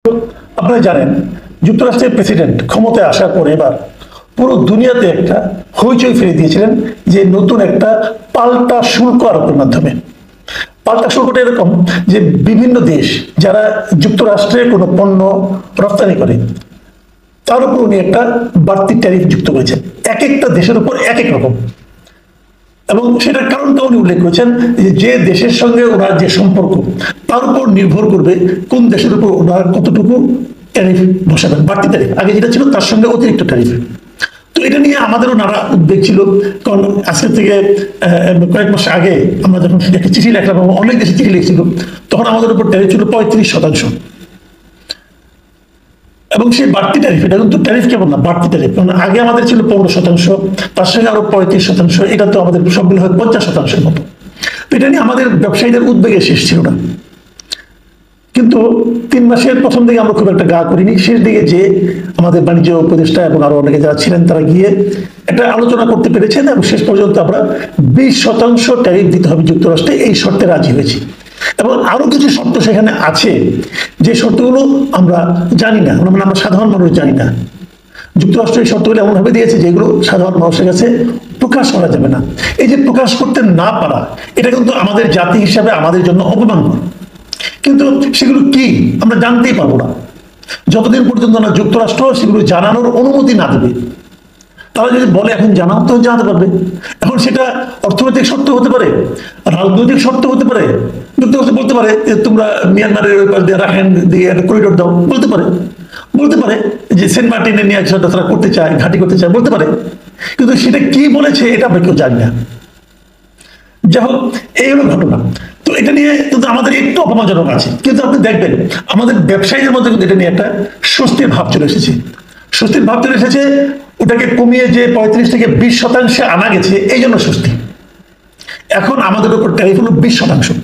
আপনারা জানেন যুক্তরাষ্ট্রের প্রেসিডেন্ট ক্ষমতায় আসার পরে এবার পুরো দুনিয়াতে একটা হইচই ফেলে দিয়েছিলেন যে নতুন একটা পাল্টা শুল্ক আরোপের মাধ্যমে। পাল্টা শুল্কটা এরকম যে বিভিন্ন দেশ যারা যুক্তরাষ্ট্রে কোনো পণ্য রপ্তানি করে তার উপর উনি একটা বাড়তি ট্যারিফ যুক্ত করেছেন, এক একটা দেশের উপর এক এক রকম। এবং সেটার কারণটা উনি উল্লেখ করেছেন যে দেশের সঙ্গে ওনার যে সম্পর্ক তার উপর নির্ভর করবে কোন দেশের উপর ওনার কতটুকু ট্যারিফ বসাবেন, বাড়তি ট্যারিফ। আগে যেটা ছিল তার সঙ্গে অতিরিক্ত ট্যারিফ। তো এটা নিয়ে আমাদেরও নানা উদ্বেগ ছিল, কারণ আজকে থেকে কয়েক মাস আগে আমরা যখন একটা চিঠি লেখলাম, অনেক দেশে চিঠি লিখছিল, তখন আমাদের উপর ট্যারিফ ছিল 35%। এবং সেই বাড়তি ট্যারিফ, এটা কিন্তু ট্যারিফ কেমন না, বাড়তি ট্যারিফ। কারণ আগে আমাদের ছিল 15%, তার সঙ্গে আরো 35%, এটা তো আমাদের সব মিলে হয় 50%-এর মতো। তো এটা নিয়ে আমাদের ব্যবসায়ীদের উদ্বেগের শেষ ছিল না। কিন্তু 3 মাসের প্রথম দিকে আমরা খুব একটা গা করিনি, শেষ দিকে যে আমাদের বাণিজ্য উপদেষ্টা এবং আরো অনেকে যারা ছিলেন তারা গিয়ে একটা আলোচনা করতে পেরেছেন এবং শেষ পর্যন্ত আমরা 20% ট্যারিফ দিতে হবে যুক্তরাষ্ট্রে, এই শর্তে রাজি হয়েছি। এবং আরো কিছু শর্ত সেখানে আছে যে শর্তগুলো আমরা জানি না, আমরা সাধারণ মানুষ জানি না। যুক্তরাষ্ট্র এই শর্তগুলো এমনভাবে দিয়েছে যেগুলো সাধারণ মানুষের কাছে প্রকাশ করা যাবে না। এই যে প্রকাশ করতে না পারা, এটা কিন্তু আমাদের জাতি হিসাবে আমাদের জন্য অপমানকর। কিন্তু সেগুলো কি আমরা জানতেই পারবো না যতদিন পর্যন্ত না যুক্তরাষ্ট্র সেগুলো জানানোর অনুমতি না দেবে। তারা যদি বলে এখন জানাও, তো জানাতে পারবে। এখন সেটা অর্থনৈতিক শর্ত হতে পারে, রাজনৈতিক শর্ত হতে পারে। যুক্তরাষ্ট্র বলতে পারে যে তোমরা মিয়ানমারের রাখাইন দিয়ে একটা করিডোর দাও, বলতে পারে। বলতে পারে যে সেন্ট মার্টিনে নিয়ে একসাথে তারা করতে চায়, ঘাঁটি করতে চায়, বলতে পারে। কিন্তু সেটা কি বলেছে এটা আমরা কেউ জানি না। যাই হোক, এই হলো ঘটনা। তো এটা নিয়ে কিন্তু আমাদের একটু অপমানজনক আছে, কিন্তু আপনি দেখবেন আমাদের ব্যবসায়ীদের মধ্যে কিন্তু এটা নিয়ে একটা স্বস্তির ভাব চলে এসেছে। স্বস্তির ভাব চলে এসেছে, ওটাকে কমিয়ে যে 35 থেকে 20% আনা গেছে, এই জন্য স্বস্তি। এখন আমাদের উপর ট্যারিফ হলো 20%।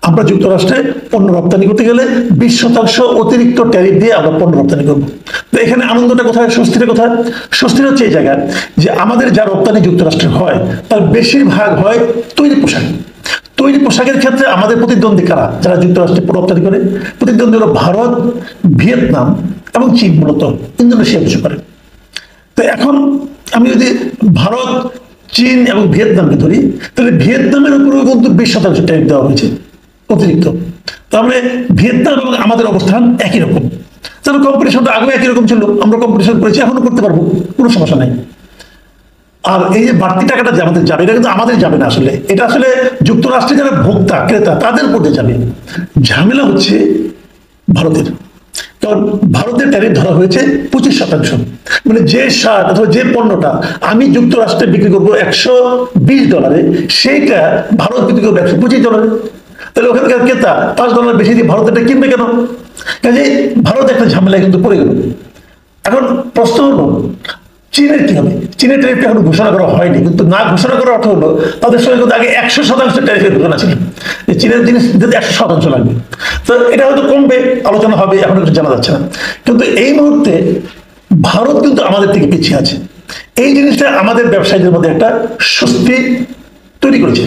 আমরা যুক্তরাষ্ট্রে পণ্য রপ্তানি করতে গেলে 20% অতিরিক্ত ট্যারিফ দিয়ে আমরা পণ্য রপ্তানি করবো। তো এখানে আনন্দটা কোথায়, স্বস্তিটা কোথায়? স্বস্তির হচ্ছে এই জায়গায় যে আমাদের যা রপ্তানি যুক্তরাষ্ট্রে হয় তার বেশিরভাগ হয় তৈরি পোশাক। তৈরি পোশাকের ক্ষেত্রে আমাদের প্রতিদ্বন্দ্বী কারা, যারা যুক্তরাষ্ট্রে রপ্তানি করে? প্রতিদ্বন্দ্বী হলো ভারত, ভিয়েতনাম এবং চীন, মূলত ইন্দোনেশিয়া কিছু করে। তো এখন আমি যদি ভারত, চীন এবং ভিয়েতনামকে ধরি, তাহলে ভিয়েতনামের উপরেও কিন্তু 20% ট্যারিফ দেওয়া হয়েছে অতিরিক্ত। তাহলে ভিয়েতনাম এবং আমাদের অবস্থান একই রকম। তাহলে কম্পিটিশনটা আগে একই রকম ছিল, আমরা কম্পিটিশন করেছি, এখনো করতে পারবো, কোনো সমস্যা নাই। আর এই যে বাড়তি টাকাটা যে আমাদের যাবে, এটা কিন্তু আমাদের যাবে না। আসলে এটা আসলে যুক্তরাষ্ট্রের যারা ভোক্তা, ক্রেতা, তাদের উপর যাবে। ঝামেলা হচ্ছে ভারতের, কারণ ভারতের ট্যারিফ ধরা হয়েছে 25%। মানে যে শার্ট অথবা যে পণ্যটা আমি যুক্তরাষ্ট্রে বিক্রি করবো $120, সেইটা ভারত বিক্রি করবো $125। তাহলে ওখানকার ক্রেতা $5 বেশি দিয়ে ভারতেরটা কিনবে কেন? কাজে ভারত একটা ঝামেলায় কিন্তু পড়ে গেল। এখন প্রশ্ন হলো চীনের কি হবে? চীনের ট্যারিফটা এখন ঘোষণা করা হয়নি, কিন্তু না ঘোষণা করার অর্থ হলো তাদের সঙ্গে কিন্তু আগে 100% ট্যারিফের ঘোষণা ছিল যে চীনের জিনিস দিতে 100% লাগবে। তো এটা হয়তো কমবে, আলোচনা হবে, এখন কিছু জানা যাচ্ছে না। কিন্তু এই মুহূর্তে ভারত কিন্তু আমাদের থেকে পিছিয়ে আছে। এই জিনিসটা আমাদের ব্যবসায়ীদের মধ্যে একটা স্বস্তি তৈরি করেছে।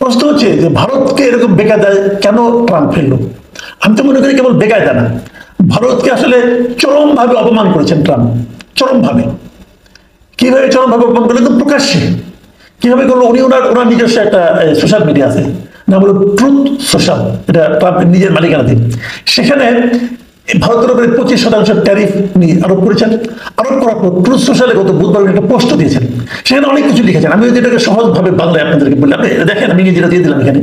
প্রশ্ন হচ্ছে যে ভারতকে এরকম বেকায়দায় কেন ট্রাম্প ফেললো? আমি তো মনে করি কেবল বেকায়দা না, ভারতকে আসলে চরমভাবে অপমান করেছেন ট্রাম্প, চরমভাবে। কিভাবে চরমভাবে অপমান করলেন? তো প্রকাশ্যে কিভাবে করলো? উনি ওনার নিজস্ব একটা সোশ্যাল মিডিয়া আছে, নাম হলো ট্রুথ সোশ্যাল, এটা ট্রাম্পের নিজের মালিকানাধীন। সেখানে ভারতের উপরে 25% ট্যারিফ উনি আরোপ করেছেন। আরোপ করার পর ট্রুথ সোশ্যালে গত বুধবার একটা পোস্ট দিয়েছেন, সেখানে অনেক কিছু লিখেছেন। আমি যদি এটাকে সহজভাবে বাংলায় আপনাদেরকে বললাম, দেখেন আমি যেটা দিয়ে দিলাম এখানে,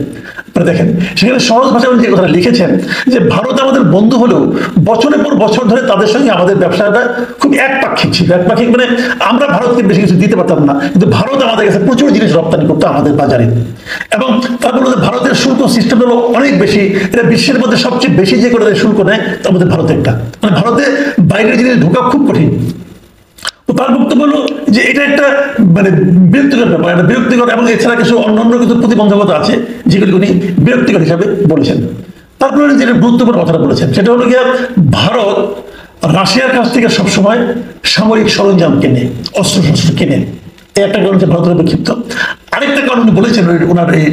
দেখেন সেখানে সহজ ভাষায় উনি যে কথা লিখেছেন যে ভারত আমাদের বন্ধু হলেও বছরের পর বছর ধরে তাদের সঙ্গে আমাদের ব্যবসাটা খুব একপাক্ষিক ছিল। একপাক্ষিক মানে আমরা ভারতকে বেশি কিছু দিতে পারতাম না, কিন্তু ভারত আমাদের কাছে প্রচুর জিনিস রপ্তানি করতো আমাদের বাজারে। এবং তারপর ভারতের শুল্ক সিস্টেম হলো অনেক বেশি, এটা বিশ্বের মধ্যে সবচেয়ে বেশি যে করে শুল্ক নেয় তার মধ্যে ভারত একটা। মানে ভারতে বাইরের জিনিস ঢোকা খুব কঠিন। তো তার বক্তব্য হলো যে এটা একটা মানে বিরক্তিকর ব্যাপার, এটা বিরক্তিকর। এবং এছাড়া কিছু অন্যান্য কিছু প্রতিবন্ধকতা আছে যেগুলি উনি বিরক্তিকর হিসাবে বলেছেন। তারপরে যেটা গুরুত্বপূর্ণ কথাটা বলেছেন সেটা হলো গিয়ে ভারত রাশিয়ার কাছ থেকে সবসময় সামরিক সরঞ্জাম কেনে, অস্ত্র শস্ত্র কেনে। এই একটা কারণ হচ্ছে ভারতের উপর ক্ষিপ্ত। আরেকটা কারণ উনি বলেছেন ওনার এই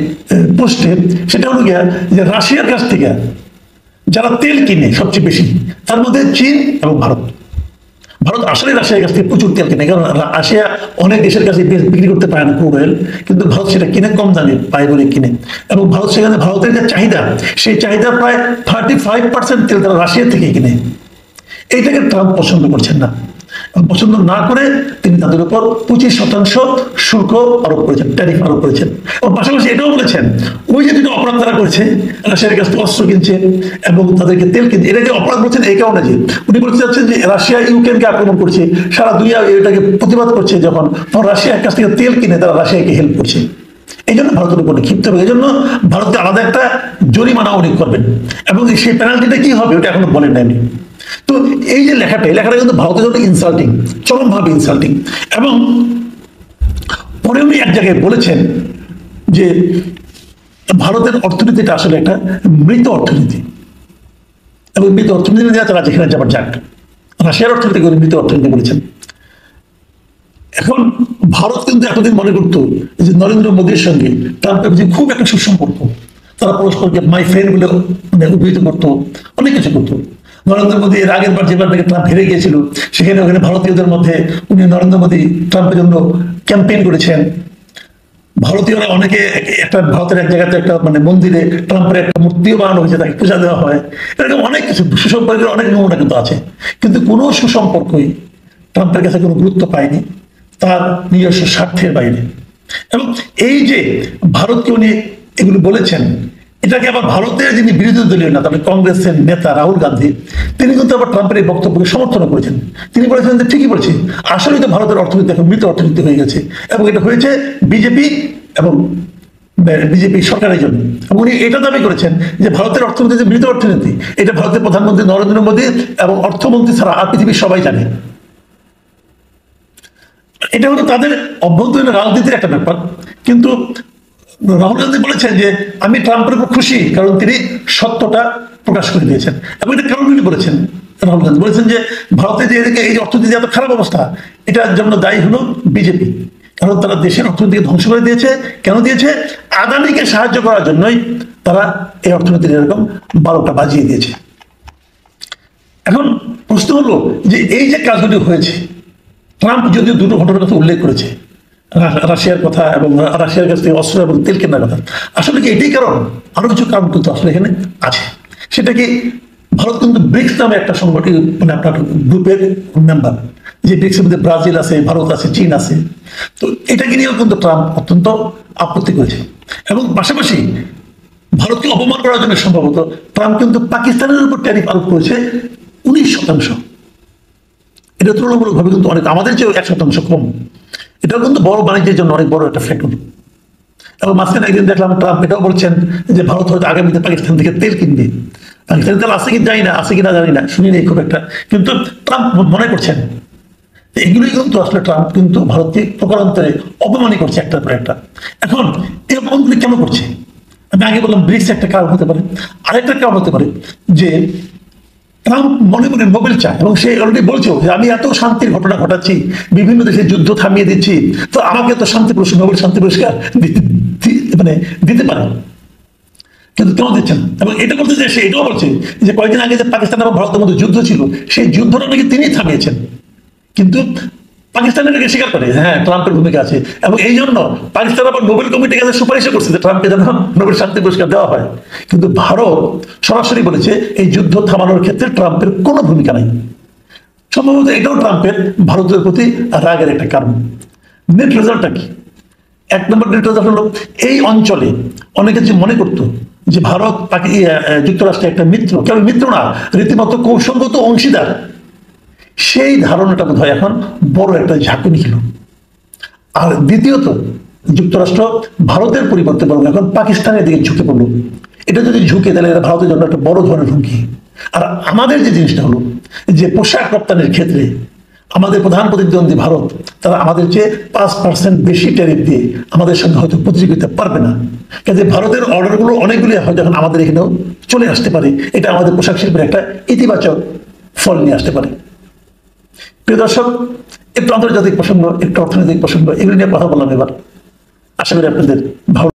পোস্টে, সেটা হলো গিয়া যে রাশিয়ার কাছ থেকে যারা তেল কিনে সবচেয়ে বেশি, তার মধ্যে চীন এবং ভারত। ভারত আসলে রাশিয়ার কাছ থেকে প্রচুর তেল কিনে, কারণ রাশিয়া অনেক দেশের কাছে বিক্রি করতে পারে না ক্রুড অয়েল, কিন্তু ভারত সেটা কিনে কম দামে পায় বলে কিনে। এবং ভারত সেখানে, ভারতের যে চাহিদা, সেই চাহিদা প্রায় 35% তেল তারা রাশিয়া থেকে কিনে। এইটাকে ট্রাম্প পছন্দ করছেন না। পছন্দ না করে তিনি তাদের উপর 25% শুল্ক আরোপ করেছেন, ট্যারিফ আরোপ করেছেন। এবং পাশাপাশি এটাও বলেছেন, ওই যে দুটো অপরাধ তারা করেছে, রাশিয়ার কাছ থেকে অস্ত্র কিনছে এবং তাদেরকে তেল কিনছে, এটাকে অপরাধ বলছেন এই কারণে যে উনি বলতে চাচ্ছেন যে রাশিয়া ইউক্রেনকে আক্রমণ করছে, সারা দুনিয়া এটাকে প্রতিবাদ করছে, যখন রাশিয়ার কাছ থেকে তেল কিনে তারা রাশিয়াকে হেল্প করছে। এই জন্য ভারতের উপরে ক্ষিপ্ত হবে। এই জন্য ভারতকে আলাদা একটা জরিমানা উনি করবেন, এবং সেই পেনাল্টিটা কি হবে ওটা এখনো বলেন নাই। তো এই যে লেখাটা, এই লেখাটা কিন্তু ভারতের জন্য ইনসাল্টিং, চরমভাবে ইনসাল্টিং। এবং পরে উনি এক জায়গায় বলেছেন যে ভারতের অর্থনীতিটা আসলে একটা মৃত অর্থনীতি, এবং মৃত অর্থনীতি নিয়ে তারা যেখানে যাবার যাক। রাশিয়ার অর্থনীতি মৃত অর্থনীতি বলেছেন। এখন ভারত কিন্তু এতদিন মনে করতো যে নরেন্দ্র মোদীর সঙ্গে ট্রাম্পের যে খুব একটা সুসম্পর্ক, তারা পরস্পরকে মাই ফ্রেন্ড বলে অভিহিত করতো, অনেক কিছু করতো। নরেন্দ্র মোদী এর আগের বার যেবার থেকে ট্রাম্প হেরে গিয়েছিল, সেখানে ওখানে ভারতীয়দের মধ্যে উনি নরেন্দ্র মোদী ট্রাম্পের জন্য ক্যাম্পেইন করেছেন। ভারতীয়রা অনেকে একটা ভারতের এক জায়গাতে একটা মন্দিরে ট্রাম্পের একটা মূর্তিও বানানো হয়েছে, তাকে পূজা দেওয়া হয়। এরকম অনেক কিছু সুসম্পর্কের অনেক নমুনা কিন্তু আছে, কিন্তু কোনো সুসম্পর্কই ট্রাম্পের কাছে কোনো গুরুত্ব পায়নি তার নিজস্ব স্বার্থের বাইরে। এবং এই যে ভারতকে উনি এগুলো বলেছেন, এটাকে আবার ভারতের যিনি বিরোধী দলীয় নেতা, কংগ্রেসের নেতা রাহুল গান্ধী, তিনি কিন্তু আবার ট্রাম্পের এই বক্তব্যকে সমর্থন করেছেন। তিনি বলেছেন যে ঠিকই বলছি, আসলেই তো ভারতের অর্থনীতি এখন মৃত অর্থনীতি হয়ে গেছে, এবং এটা হয়েছে বিজেপি এবং বিজেপি সরকারের জন্য। এবং উনি এটা দাবি করেছেন যে ভারতের অর্থনীতি যে মৃত অর্থনীতি, এটা ভারতের প্রধানমন্ত্রী নরেন্দ্র মোদী এবং অর্থমন্ত্রী ছাড়া আর পৃথিবীর সবাই জানে। এটা হলো তাদের অভ্যন্তরীণ রাজনীতির একটা ব্যাপার। কিন্তু রাহুল গান্ধী বলেছেন যে আমি ট্রাম্পের উপর খুশি, কারণ তিনি সত্যটা প্রকাশ করে দিয়েছেন। এবং এটা কারণ উনি বলেছেন, রাহুল গান্ধী বলেছেন যে ভারতের যে এদিকে এই অর্থনীতি এত খারাপ অবস্থা, এটার জন্য দায়ী হলো বিজেপি, কারণ তারা দেশের অর্থনীতিকে ধ্বংস করে দিয়েছে। কেন দিয়েছে? আদানিকে সাহায্য করার জন্যই তারা এই অর্থনীতির এরকম 12টা বাজিয়ে দিয়েছে। এখন প্রশ্ন হলো যে এই যে কাজগুলি হয়েছে, ট্রাম্প যদিও দুটো ঘটনার কথা উল্লেখ করেছে, রাশিয়ার কথা এবং রাশিয়ার কাছ থেকে অস্ত্র এবং তেল কেনার কথা, আসলে কি এটাই কারণ? আরো কিছু কারণ কিন্তু আসলে এখানে আছে। সেটা কি, ভারত কিন্তু ব্রিক্স নামে একটা সংগঠন, আপনার গ্রুপের মেম্বার, যে ব্রিক্সের মধ্যে ব্রাজিল আছে, ভারত আছে, চীন আছে। তো এটাকে নিয়েও কিন্তু ট্রাম্প অত্যন্ত আপত্তি করেছে। এবং পাশাপাশি ভারতকে অপমান করার জন্য সম্ভবত ট্রাম্প কিন্তু পাকিস্তানের উপর ট্যারিফ আরোপ করেছে 19%। এটা তুলনামূলকভাবে কিন্তু অনেক, আমাদের চেয়ে 1% কম। এটাও কিন্তু বড় বাণিজ্যের জন্য অনেক বড় একটা ফ্যাক্টর। এবং মাঝখানে একদিন দেখলাম ট্রাম্প এটাও বলছেন যে ভারত হয়তো আগামীতে পাকিস্তান থেকে তেল কিনবে। পাকিস্তানের তেল আছে কি জানি না, আছে কিনা জানি না, শুনি নেই খুব একটা, কিন্তু ট্রাম্প মনে করছেন এগুলোই কিন্তু আসলে ট্রাম্প কিন্তু ভারতকে প্রকারান্তরে অপমানই করছে একটার পর একটা। এখন এই অপমানগুলি কেন করছে? আমি আগে বললাম ব্রিক্স একটা কারণ হতে পারে, আরেকটা কারণ হতে পারে যে ট্রাম্প মনে মনে নোবেল চায়, এবং সে অলরেডি বলছে যে আমি এত শান্তির ঘটনা ঘটাচ্ছি, বিভিন্ন দেশে যুদ্ধ থামিয়ে দিচ্ছি, তো আমাকে তো শান্তি পুরস্কার, নোবেল শান্তি পুরস্কার দিতে পারে, কিন্তু কেন দিচ্ছেন? এবং এটা বলতে যে সে এটাও বলছে যে কয়েকদিন আগে যে পাকিস্তান এবং ভারতের মধ্যে যুদ্ধ ছিল, সেই যুদ্ধটা নাকি তিনি থামিয়েছেন। কিন্তু পাকিস্তানের এটাকে স্বীকার করে, হ্যাঁ ট্রাম্পের ভূমিকা আছে, এবং এই জন্য পাকিস্তান আবার নোবেল কমিটির কাছে সুপারিশ করছে যে ট্রাম্পকে যেন নোবেল শান্তি পুরস্কার দেওয়া হয়। কিন্তু ভারত সরাসরি বলেছে এই যুদ্ধ থামানোর ক্ষেত্রে ট্রাম্পের কোনো ভূমিকা নাই। সম্ভবত এটাও ট্রাম্পের ভারতের প্রতি রাগের একটা কারণ। নেট রেজাল্টটা কি? 1 নম্বর নেট রেজাল্ট হলো, এই অঞ্চলে অনেকে যে মনে করতো যে ভারত যুক্তরাষ্ট্রের একটা মিত্র, কেবল মিত্র না, রীতিমতো কৌশলগত অংশীদার, সেই ধারণাটা বোধ হয় এখন বড় একটা ঝাঁকুনি ছিল। আর দ্বিতীয়ত, যুক্তরাষ্ট্র ভারতের পরিবর্তে বরং এখন পাকিস্তানের দিকে ঝুঁকে পড়লো। এটা যদি ঝুঁকে, তাহলে এটা ভারতের জন্য একটা বড় ধরনের হুমকি। আর আমাদের যে জিনিসটা হলো যে পোশাক রপ্তানির ক্ষেত্রে আমাদের প্রধান প্রতিদ্বন্দ্বী ভারত, তারা আমাদের চেয়ে 5% বেশি ট্যারিফ দিয়ে আমাদের সঙ্গে হয়তো প্রতিযোগিতা পারবে না। কাজে ভারতের অর্ডারগুলো অনেকগুলি হয়তো এখন আমাদের এখানেও চলে আসতে পারে। এটা আমাদের পোশাক শিল্পের একটা ইতিবাচক ফল নিয়ে আসতে পারে। প্রিয় দর্শক, একটু আন্তর্জাতিক প্রসঙ্গ, একটু অর্থনৈতিক প্রসঙ্গ, এগুলো নিয়ে কথা বললাম এবার। আশা করি আপনাদের ভালো